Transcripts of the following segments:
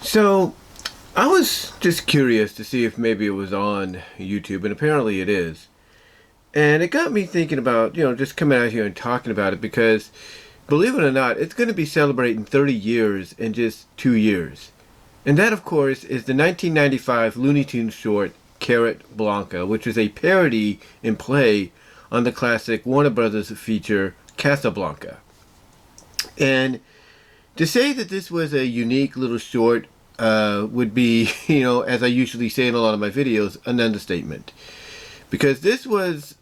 So, I was just curious to see if maybe it was on YouTube, and apparently it is. And it got me thinking about, just coming out here and talking about it because, believe it or not, it's going to be celebrating 30 years in just 2 years. And that, of course, is the 1995 Looney Tunes short Carrotblanca, which is a parody and play on the classic Warner Brothers feature Casablanca. And to say that this was a unique little short would be, as I usually say in a lot of my videos, an understatement. Because this was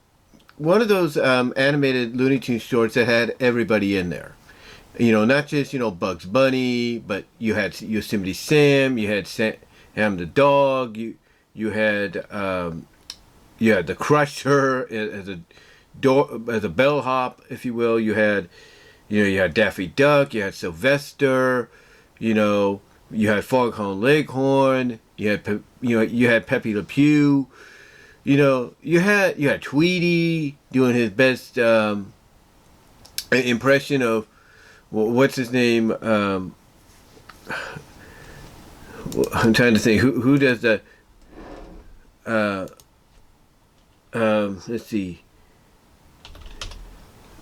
one of those animated Looney Tunes shorts that had everybody in there. Not just, Bugs Bunny, but you had Yosemite Sam, you had Sam the dog, you had the Crusher as a bellhop, if you will. You had Daffy Duck, you had Sylvester, you had Foghorn Leghorn, you had Pepe Le Pew, you had Tweety doing his best impression of what's his name. I'm trying to think who does the. Let's see.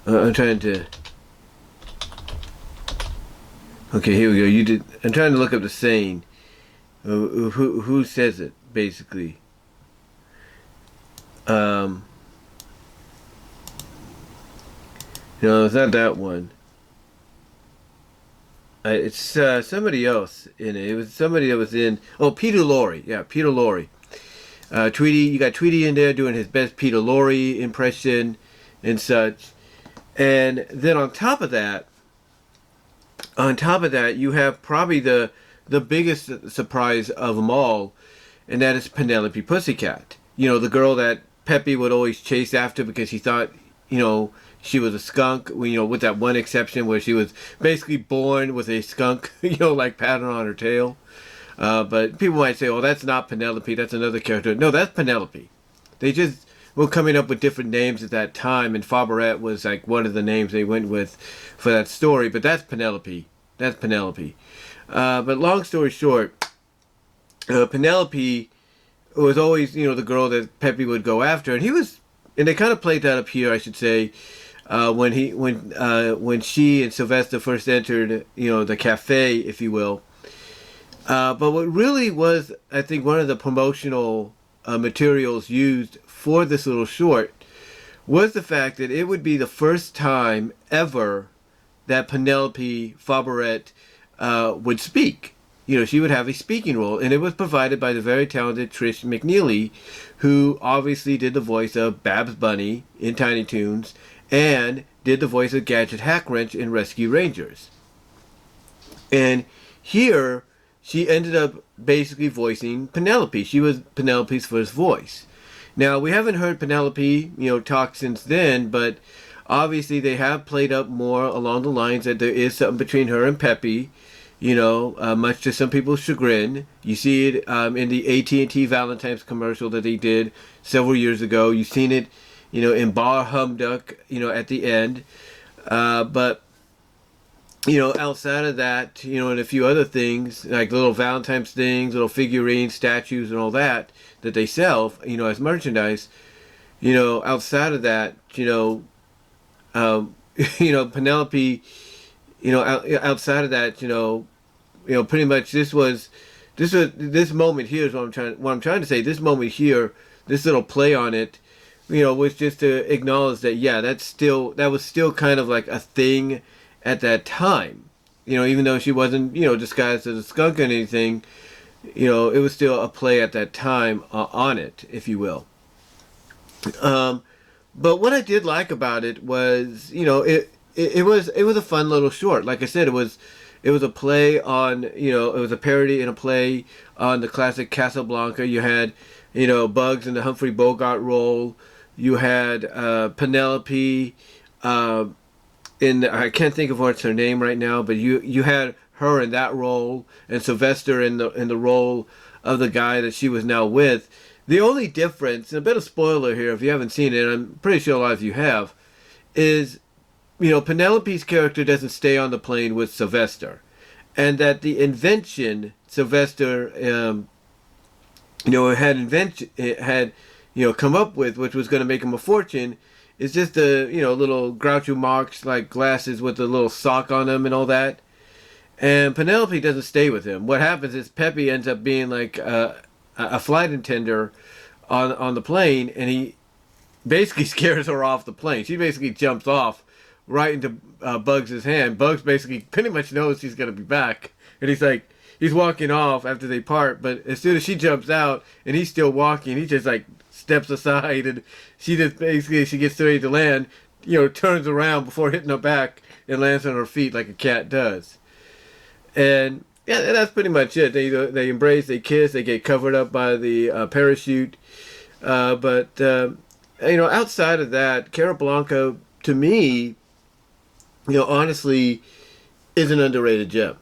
I'm trying to. Okay, here we go. You did. I'm trying to look up the saying. Who says it basically? No, it's not that one. It's somebody else in it. It was somebody that was in. Oh, Peter Lorre. Yeah, Peter Lorre. Tweety, you got Tweety in there doing his best Peter Lorre impression and such. And then on top of that, you have probably the biggest surprise of them all, and that is Penelope Pussycat. The girl that Pepe would always chase after because he thought, she was a skunk, with that one exception where she was basically born with a skunk, like pattern on her tail. But people might say, oh, that's not Penelope, that's another character. No, that's Penelope. They just were coming up with different names at that time, and Favorite was like one of the names they went with for that story, but that's Penelope. That's Penelope. But long story short, Penelope was always, the girl that Pepe would go after, and they kind of played that up here, I should say, when she and Sylvester first entered, the cafe, if you will. But what really was, I think, one of the promotional materials used for this little short was the fact that it would be the first time ever that Penelope Favorite would speak. She would have a speaking role, and it was provided by the very talented Trish McNeely, who obviously did the voice of Babs Bunny in Tiny Toons and did the voice of Gadget Hackwrench in Rescue Rangers. And here, she ended up basically voicing Penelope. She was Penelope's first voice. Now, we haven't heard Penelope, talk since then, but obviously they have played up more along the lines that there is something between her and Pepe, much to some people's chagrin. You see it in the AT&T Valentine's commercial that they did several years ago. You've seen it, in Bar Humduck, at the end. But, outside of that, and a few other things, like little Valentine's things, little figurines, statues, and all that they sell, as merchandise, outside of that, Penelope, outside of that, pretty much this moment here is what I'm trying to say. This moment here, this little play on it, was just to acknowledge that, yeah, that was still kind of like a thing at that time. Even though she wasn't, disguised as a skunk or anything, it was still a play at that time on it, if you will. But what I did like about it was, it was a fun little short. Like I said, it was a play on, it was a parody and a play on the classic Casablanca. You had, Bugs in the Humphrey Bogart role. You had Penelope I can't think of what's her name right now, but you had her in that role, and Sylvester in the role of the guy that she was now with. The only difference, and a bit of spoiler here if you haven't seen it, I'm pretty sure a lot of you have, is, Penelope's character doesn't stay on the plane with Sylvester. and that the invention Sylvester, had come up with, which was going to make him a fortune, is just the little Groucho Marx like glasses with the little sock on them and all that. And Penelope doesn't stay with him. What happens is Peppy ends up being like a flight attendant on the plane, and he basically scares her off the plane. She basically jumps off right into Bugs' hand. Bugs basically pretty much knows he's going to be back, and he's walking off after they part, but as soon as she jumps out and he's still walking, he just like steps aside, and she just basically, she gets ready to land, turns around before hitting her back and lands on her feet like a cat does. And yeah, that's pretty much it. They embrace, they kiss, they get covered up by the parachute. But outside of that, Carrotblanca, to me, honestly, is an underrated gem.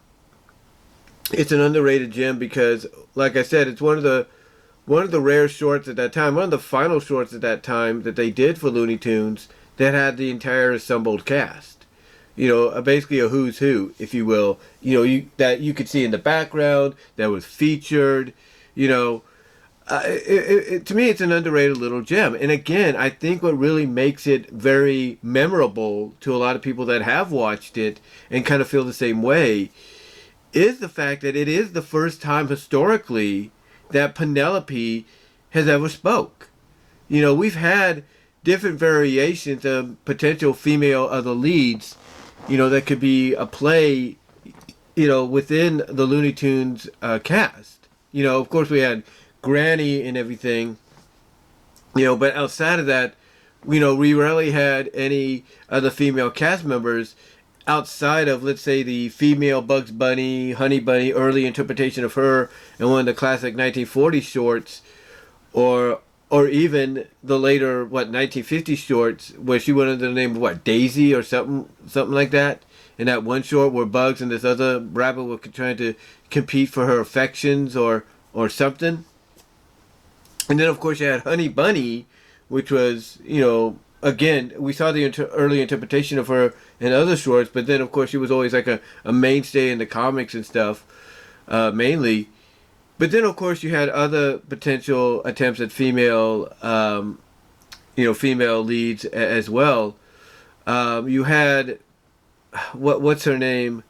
It's an underrated gem because, like I said, it's one of the rare shorts at that time, one of the final shorts at that time that they did for Looney Tunes that had the entire assembled cast. Basically a who's who, if you will. That you could see in the background, that was featured. To me, it's an underrated little gem. And again, I think what really makes it very memorable to a lot of people that have watched it and kind of feel the same way is the fact that it is the first time historically that Penelope has ever spoke. We've had different variations of potential female other leads, that could be a play, within the Looney Tunes cast. Of course we had Granny and everything, but outside of that, we rarely had any other female cast members outside of, let's say, the female Bugs Bunny, Honey Bunny, early interpretation of her in one of the classic 1940 shorts, or even the later 1950 shorts where she went under the name of Daisy or something like that. In that one short where Bugs and this other rabbit were trying to compete for her affections or something. And then of course you had Honey Bunny, which was again, we saw the early interpretation of her in other shorts, but then of course she was always like a mainstay in the comics and stuff, mainly. But then, of course, you had other potential attempts at female leads as well. You had what's her name?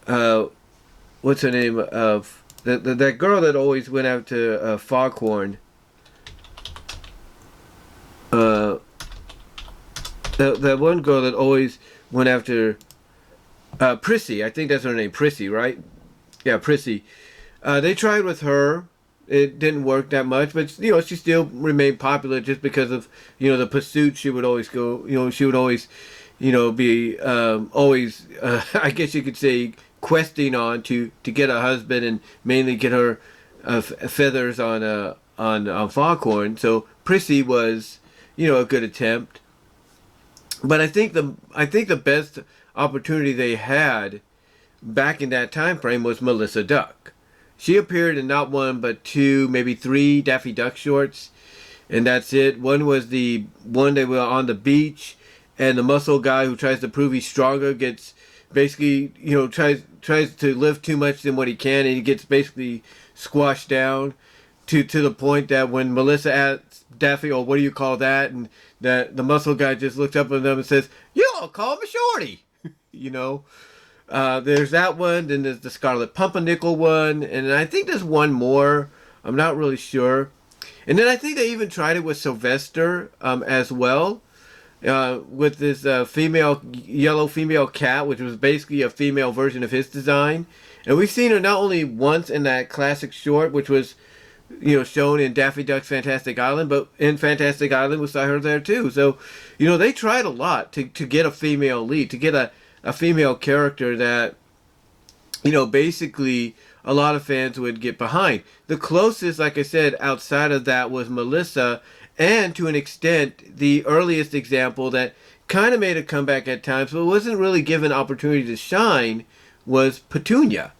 What's her name of that girl that always went after Foghorn? That one girl that always went after Prissy. I think that's her name, Prissy, right? Yeah, Prissy. They tried with her. It didn't work that much, but she still remained popular just because of the pursuit she would always go. She would always be always I guess you could say questing on to get a husband and mainly get her feathers on Foghorn. So Prissy was a good attempt, but I think the best opportunity they had back in that time frame was Melissa Duck. She appeared in not one but two, maybe three Daffy Duck shorts, and that's it. One was the one they were on the beach, and the muscle guy who tries to prove he's stronger gets basically, tries to lift too much than what he can, and he gets basically squashed down to the point that when Melissa asks Daffy, "Oh, what do you call that?" and that the muscle guy just looks up at them and says, "You all call him a shorty," There's that one, then there's the Scarlet Pumpernickel one, and I think there's one more. I'm not really sure. And then I think they even tried it with Sylvester as well, with this yellow female cat, which was basically a female version of his design. And we've seen her not only once in that classic short, which was shown in Daffy Duck's Fantastic Island, but in Fantastic Island we saw her there too. So, they tried a lot to get a female lead, to get a female character that, basically a lot of fans would get behind. The closest, like I said, outside of that was Melissa, and to an extent, the earliest example that kind of made a comeback at times, but wasn't really given opportunity to shine, was Petunia.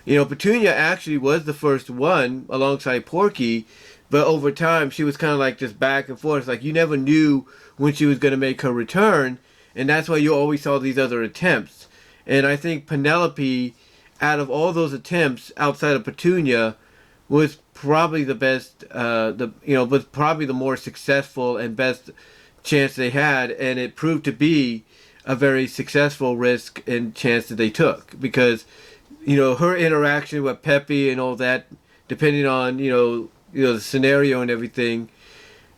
Petunia actually was the first one alongside Porky, but over time she was kind of like just back and forth. Like you never knew when she was going to make her return, and that's why you always saw these other attempts. And I think Penelope out of all those attempts outside of Petunia, was probably the best. Was probably the more successful and best chance they had, and it proved to be a very successful risk and chance that they took, because her interaction with Pepe and all that, depending on the scenario and everything,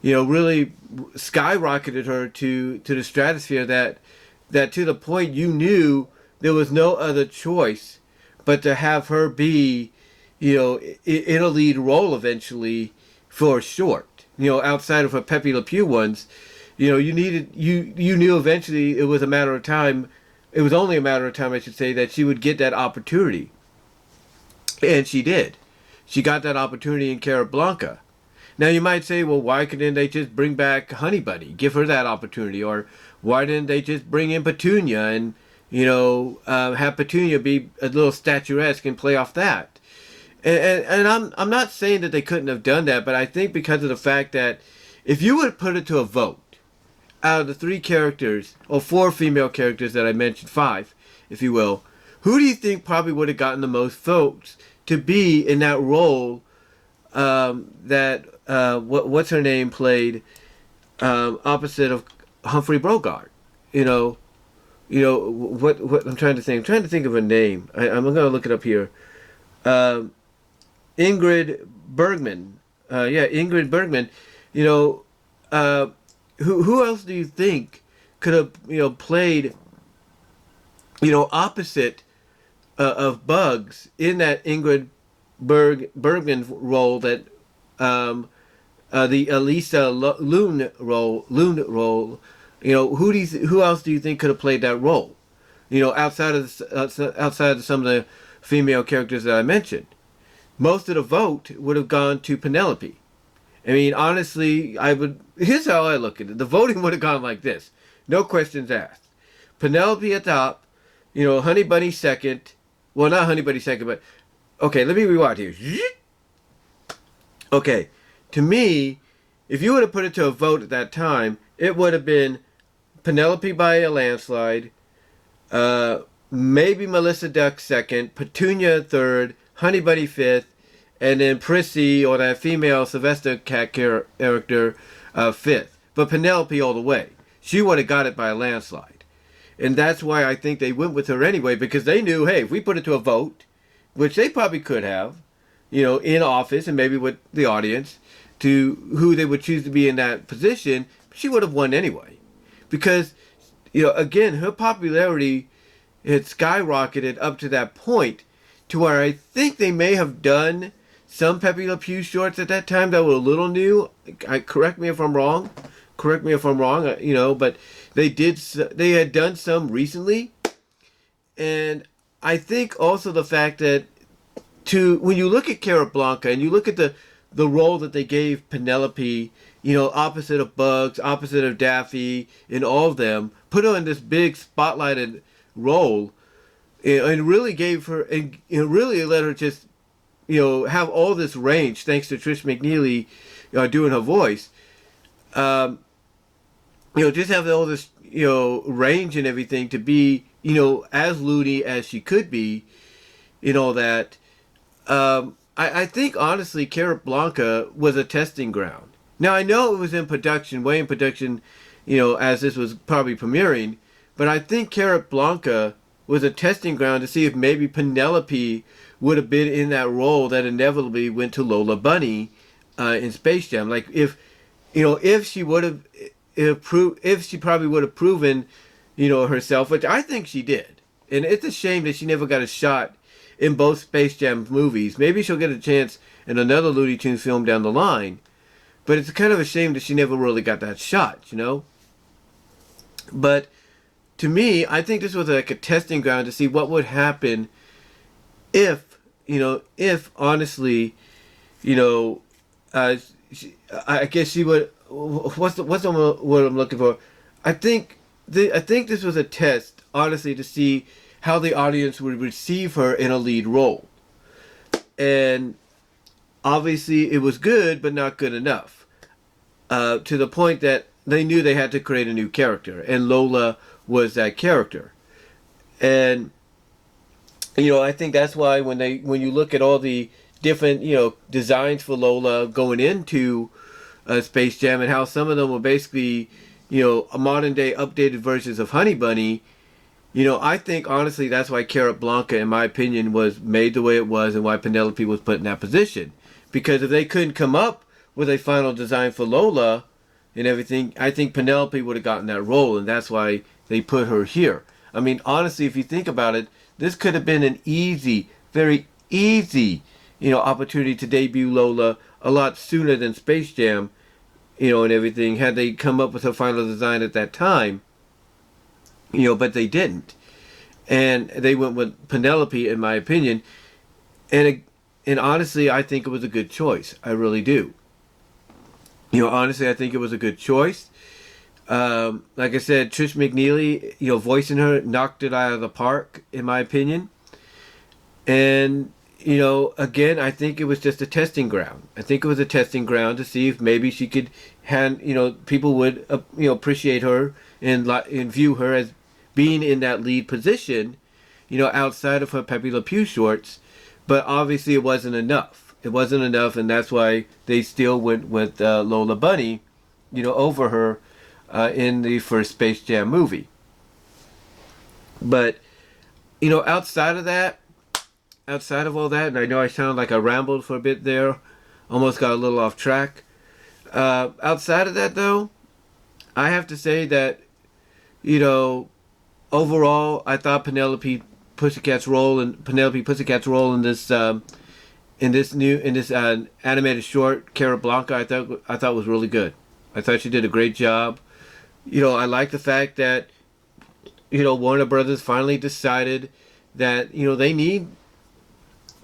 really skyrocketed her to the stratosphere, that to the point you knew there was no other choice but to have her be in a lead role eventually for a short, outside of her Pepe Le Pew ones. You knew eventually it was a matter of time. It was only a matter of time, I should say, that she would get that opportunity. And she did. She got that opportunity in Carrotblanca. Now you might say, well, why couldn't they just bring back Honey Bunny, give her that opportunity? Or why didn't they just bring in Petunia and, have Petunia be a little statuesque and play off that? And I'm not saying that they couldn't have done that, but I think because of the fact that if you would put it to a vote, out of the 3 characters, or 4 female characters that I mentioned, 5, if you will, who do you think probably would have gotten the most votes to be in that role what's her name played opposite of Humphrey Bogart? What I'm trying to think. I'm trying to think of a name. I'm going to look it up here. Ingrid Bergman. Ingrid Bergman. Who else do you think could have played opposite of Bugs in that Ingrid Bergman role, that the Elisa Loon role? Who else do you think could have played that role? Outside of some of the female characters that I mentioned, most of the vote would have gone to Penelope. I mean, honestly, here's how I look at it. The voting would have gone like this. No questions asked. Penelope at top, Honey Bunny second. Well, not Honey Bunny second, but... Okay, let me rewind here. Okay, to me, if you would have put it to a vote at that time, it would have been Penelope by a landslide, maybe Melissa Duck second, Petunia third, Honey Bunny fifth, and then Prissy, or that female Sylvester Cat character, fifth. But Penelope all the way. She would have got it by a landslide. And that's why I think they went with her anyway, because they knew, hey, if we put it to a vote, which they probably could have, in office and maybe with the audience, to who they would choose to be in that position, she would have won anyway. Because, again, her popularity had skyrocketed up to that point, to where I think they may have done some Pepe Le Pew shorts at that time that were a little new. Correct me if I'm wrong. But they had done some recently. And I think also the fact that when you look at Carrotblanca and you look at the role that they gave Penelope, opposite of Bugs, opposite of Daffy, and all of them, put her in this big spotlighted role, and really gave her, and really let her just, have all this range, thanks to Trish McNeely doing her voice. Just have all this, range and everything to be, as Looney as she could be, all that. I think, honestly, Carrotblanca was a testing ground. Now, I know it was way in production, as this was probably premiering, but I think Carrotblanca was a testing ground to see if maybe Penelope would have been in that role that inevitably went to Lola Bunny in Space Jam. Like, if she would have, if she probably would have proven, herself, which I think she did. And it's a shame that she never got a shot in both Space Jam movies. Maybe she'll get a chance in another Looney Tunes film down the line. But it's kind of a shame that she never really got that shot, But to me, I think this was like a testing ground to see what would happen if honestly, I guess she would. What's the word I'm looking for? I think this was a test, honestly, to see how the audience would receive her in a lead role. And obviously, it was good, but not good enough. To the point that they knew they had to create a new character, and Lola was that character. And I think that's why when you look at all the different designs for Lola going into Space Jam, and how some of them were basically a modern day updated versions of Honey Bunny. I think honestly that's why Carrotblanca, in my opinion, was made the way it was, and why Penelope was put in that position. Because if they couldn't come up with a final design for Lola and everything, I think Penelope would have gotten that role, and that's why they put her here. I mean, honestly, if you think about it, this could have been an easy, very easy, opportunity to debut Lola a lot sooner than Space Jam, and everything, had they come up with her final design at that time. But they didn't, and they went with Penelope, in my opinion, and honestly, I think it was a good choice. I really do. Honestly, I think it was a good choice. Like I said, Trish McNeely, voicing her, knocked it out of the park, in my opinion. And again, I think it was just a testing ground. I think it was a testing ground to see if maybe she could people would appreciate her and view her as being in that lead position, outside of her Pepe Le Pew shorts. But obviously it wasn't enough. It wasn't enough, and that's why they still went with Lola Bunny, over her in the first Space Jam movie. But, outside of that, outside of all that, and I know I sound like I rambled for a bit there, almost got a little off track. Outside of that, though, I have to say that, overall, I thought Penelope Pussycat's role in this animated short Carrotblanca, I thought was really good. I thought she did a great job. I like the fact that Warner Brothers finally decided that they need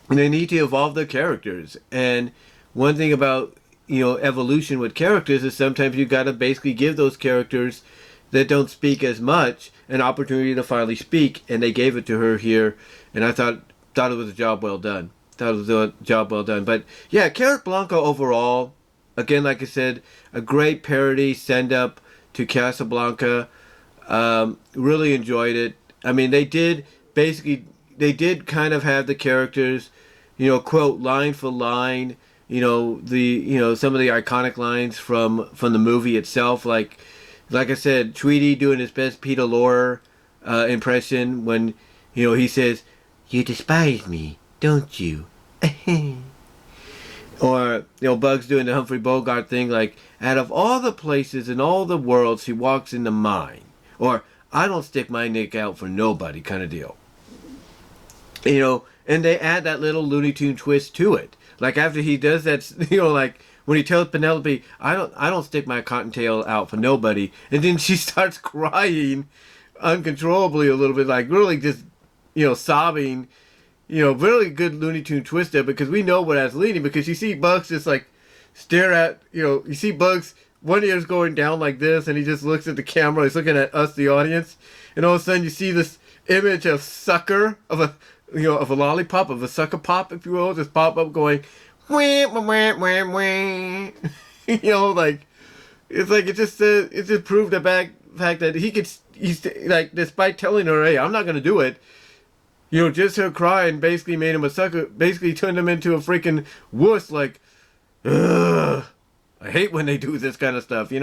to evolve their characters. And one thing about evolution with characters is sometimes you got to basically give those characters that don't speak as much an opportunity to finally speak, and they gave it to her here, and I thought it was a job well done. But yeah, Carrotblanca overall, again, like I said, a great parody send up to Casablanca. Really enjoyed it. I mean, they did kind of have the characters, quote line for line, some of the iconic lines from the movie itself, like I said, Tweety doing his best Peter Lorre impression when, he says, "You despise me, don't you?" Or, Bugs doing the Humphrey Bogart thing, like, "Out of all the places in all the world, she walks into mine." Or, "I don't stick my neck out for nobody," kind of deal. And they add that little Looney Tune twist to it. Like, after he does that, like, when he tells Penelope, I don't stick my cottontail out for nobody," and then she starts crying uncontrollably a little bit, like really just, sobbing. Really good Looney Tune twist there, because we know what that's leading, because you see Bugs just like stare at, you see Bugs, one ear's going down like this, and he just looks at the camera, he's looking at us, the audience, and all of a sudden you see this image of sucker, of a lollipop, of a sucker pop, if you will, just pop up going, wah, wah, wah, wah, wah. Like, it's like it just proved the fact that he's like, despite telling her, "Hey, I'm not gonna do it," just her crying basically made him a sucker, basically turned him into a freaking wuss. Like, ugh, I hate when they do this kind of stuff,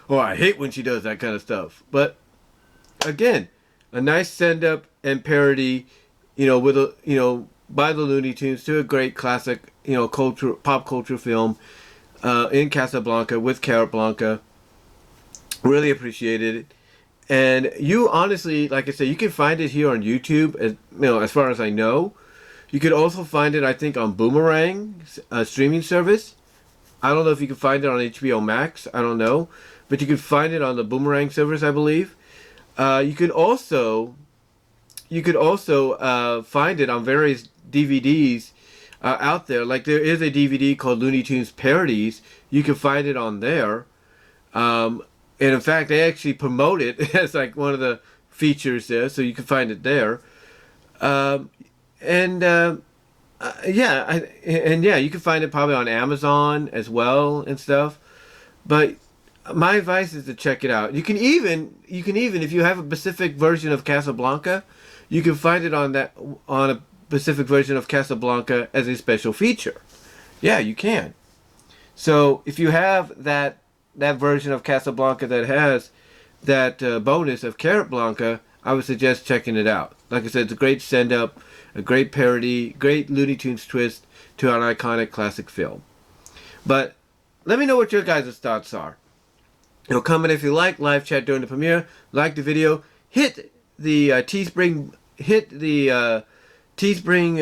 or I hate when she does that kind of stuff. But again, a nice send up and parody, with a by the Looney Tunes to a great classic, pop culture film in Casablanca with Carrotblanca. Really appreciated it. And you honestly, like I said, you can find it here on YouTube, as far as I know. You could also find it, I think, on Boomerang, streaming service. I don't know if you can find it on HBO Max. I don't know. But you can find it on the Boomerang service, I believe. You could also find it on various DVDs out there. Like, there is a DVD called Looney Tunes Parodies. You can find it on there. And in fact, they actually promote it as like one of the features there, so you can find it there. Yeah, you can find it probably on Amazon as well and stuff. But my advice is to check it out. You can even if you have a Pacific version of Casablanca, you can find it on a Pacific version of Casablanca as a special feature. Yeah, you can. So if you have that version of Casablanca that has that bonus of Carrotblanca, I would suggest checking it out. Like I said, it's a great send-up, a great parody, great Looney Tunes twist to an iconic classic film. But let me know what your guys' thoughts are. Comment if you like, live chat during the premiere, like the video, hit the Teespring, the Teespring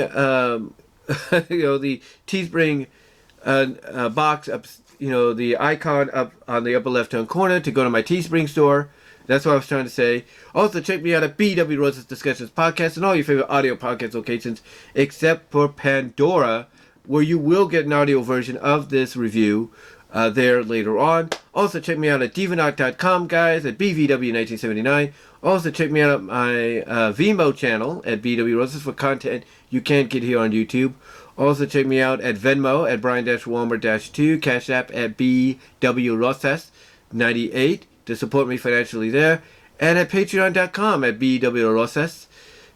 box up, the icon up on the upper left hand corner to go to my Teespring store. That's what I was trying to say. Also, check me out at BW Rose's Discussions Podcast and all your favorite audio podcast locations, except for Pandora, where you will get an audio version of this review there later on. Also, check me out at divanaut.com, guys, at BVW1979. Also, check me out at my VENMO channel at BW Roses for content you can't get here on YouTube. Also, check me out at Venmo at Brian-Walmer-2, Cash App at BW Roses 98 to support me financially there, and at Patreon.com at BW Roses,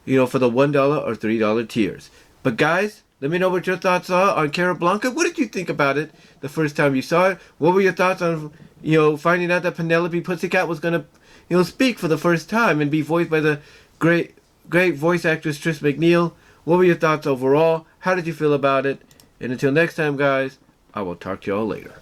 for the $1 or $3 tiers. But guys, let me know what your thoughts are on Carrotblanca. What did you think about it the first time you saw it? What were your thoughts on, finding out that Penelope Pussycat was going to, speak for the first time and be voiced by the great voice actress Tris McNeil? What were your thoughts overall? How did you feel about it? And until next time, guys, I will talk to y'all later.